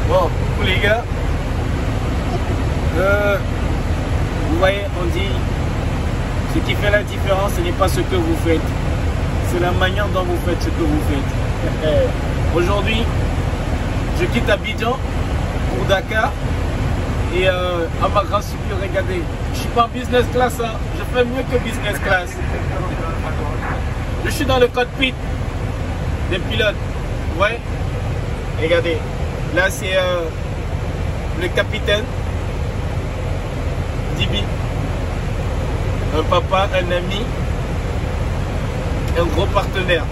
Bon, pour les gars, vous voyez, on dit, ce qui fait la différence, ce n'est pas ce que vous faites, c'est la manière dont vous faites ce que vous faites. Aujourd'hui, je quitte Abidjan pour Dakar et à ma grande surprise, regardez, je suis pas en business class, hein. Je fais mieux que business class. Je suis dans le cockpit des pilotes. Ouais, regardez, là c'est le capitaine Dibi, un papa, un ami, un gros partenaire.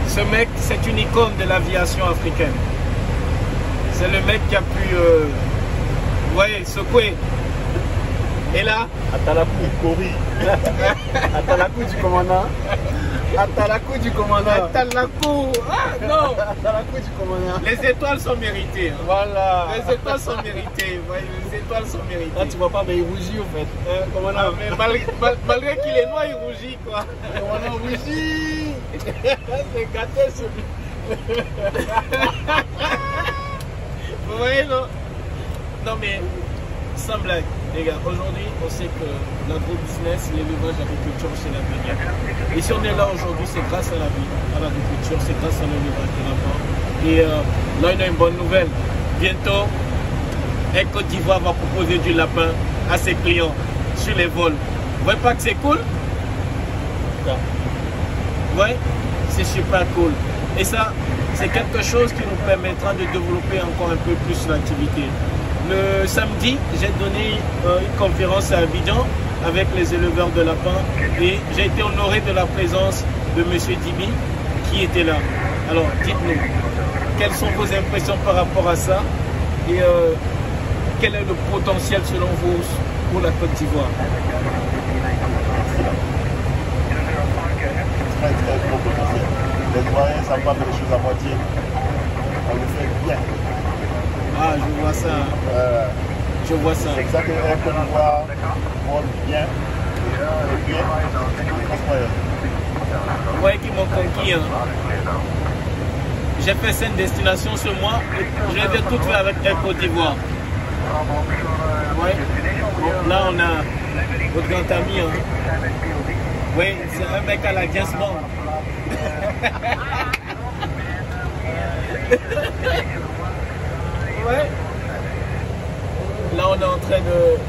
Ce mec, c'est une icône de l'aviation africaine. C'est le mec qui a pu, vous voyez, secouer. Et là, Atalakou, Kori. Atalakou du commandant. Atalakou du commandant. Atalakou. Ah non. Atalakou du commandant. Les étoiles sont méritées. Hein. Voilà. Les étoiles sont méritées. Ouais, les étoiles sont méritées. Là, tu vois pas, mais il rougit au fait. Commandant. Ah, mais malgré qu'il est noir, il rougit quoi. Commandant rougit. C'est gâté celui. Vous voyez, non? Non, mais sans blague, les gars, aujourd'hui, on sait que l'agro-business, l'élevage, l'agriculture, c'est l'avenir. Et si on est là aujourd'hui, c'est grâce à l'agriculture, c'est grâce à l'élevage de l'enfant. Et là, on a une bonne nouvelle. Bientôt, Air Côte d'Ivoire va proposer du lapin à ses clients sur les vols. Vous voyez pas que c'est cool? Ouais, c'est super cool. Et ça, c'est quelque chose qui nous permettra de développer encore un peu plus l'activité. Le samedi, j'ai donné une conférence à Abidjan avec les éleveurs de lapins et j'ai été honoré de la présence de M. Dibi qui était là. Alors, dites-nous, quelles sont vos impressions par rapport à ça et quel est le potentiel selon vous pour la Côte d'Ivoire? Très gros potentiel. Les Ivoiriens, ça parle des choses à moitié. On le fait bien. Ah, je vois ça. Je vois ça. C'est exactement Air Côte d'Ivoire vole bien. Et bien. Incroyable. Vous voyez qu'ils m'ont conquis. Hein. J'ai fait 5 destinations ce mois. Je les ai toutes faites avec Air Côte d'Ivoire. Ouais. Bon, là, on a votre grand ami. Hein. Oui, c'est un mec à la James Bond. Ouais. Là, on est en train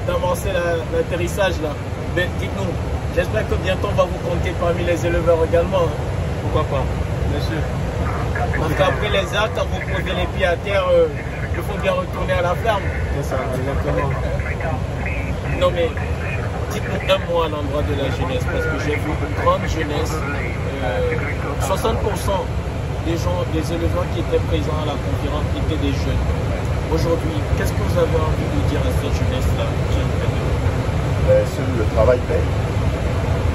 d'avancer l'atterrissage là. Ben, dites-nous, j'espère que bientôt on va vous compter parmi les éleveurs également. Hein. Pourquoi pas? Bien sûr. Parce qu'après les actes, quand vous posez les pieds à terre, il faut bien retourner à la ferme. C'est ça, exactement. Non mais, dites-nous un mot à l'endroit de la jeunesse, parce que j'ai vu une grande jeunesse. 60% des éleveurs qui étaient présents à la conférence étaient des jeunes. Aujourd'hui, qu'est-ce que vous avez envie de dire à cette jeunesse-là qui est en train de... Seul le travail paye.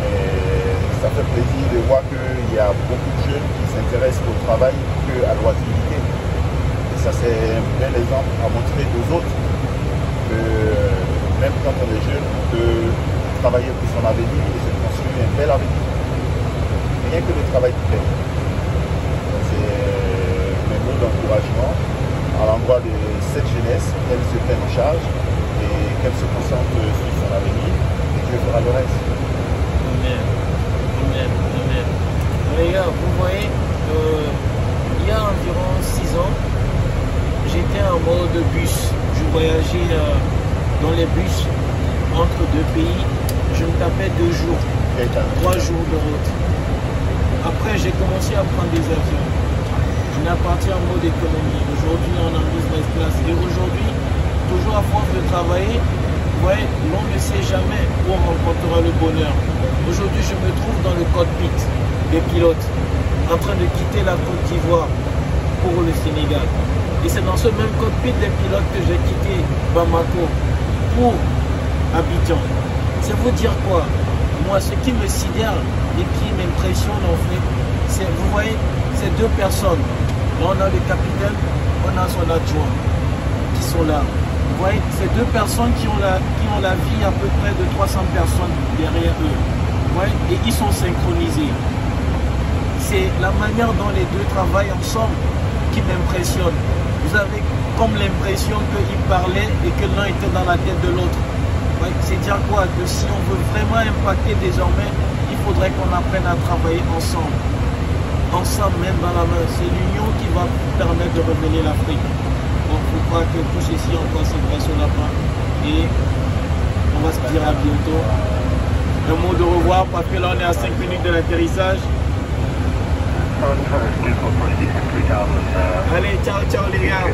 Et ça fait plaisir de voir qu'il y a beaucoup de jeunes qui s'intéressent au travail qu'à l'oisiveté. Et ça, c'est un bel exemple à montrer aux autres que même quand on est jeune, on peut travailler pour son avenir et se construire un bel avenir. Rien que le travail qui paye. C'est mes mots d'encouragement à l'endroit de cette jeunesse, qu'elle se prenne en charge et qu'elle se concentre sur son avenir et Dieu fera le reste. Amen. Amen. Amen. Les gars, vous voyez, il y a environ 6 ans, j'étais en mode bus. Je voyageais dans les bus entre 2 pays. Je me tapais 2 jours, 3 jours de route. Après, j'ai commencé à prendre des avions. Je n'ai parti en mode économie. Aujourd'hui, on est en business class. Et aujourd'hui, toujours à force de travailler, ouais, l'on ne sait jamais où on rencontrera le bonheur. Aujourd'hui, je me trouve dans le cockpit des pilotes, en train de quitter la Côte d'Ivoire pour le Sénégal. Et c'est dans ce même cockpit des pilotes que j'ai quitté Bamako pour Abidjan. C'est vous dire quoi? Moi, ce qui me sidère et qui m'impressionne en fait, c'est, vous voyez, ces 2 personnes. Là, on a le capitaine, on a son adjoint qui sont là. Vous voyez, ces 2 personnes qui ont la vie à peu près de 300 personnes derrière eux. Vous voyez, et ils sont synchronisés. C'est la manière dont les 2 travaillent ensemble qui m'impressionne. Vous vous avez comme l'impression qu'il parlait et que l'un était dans la tête de l'autre. Ouais, c'est dire quoi? Que si on veut vraiment impacter désormais, il faudrait qu'on apprenne à travailler ensemble. Ensemble, même dans la main. C'est l'union qui va permettre de révéler l'Afrique. Donc, il faut pas que tout ceci encore se passe au lapin. Et on va se dire à bientôt. Un mot de revoir parce que là on est à 5 minutes de l'atterrissage. Allez, ciao, ciao les gars.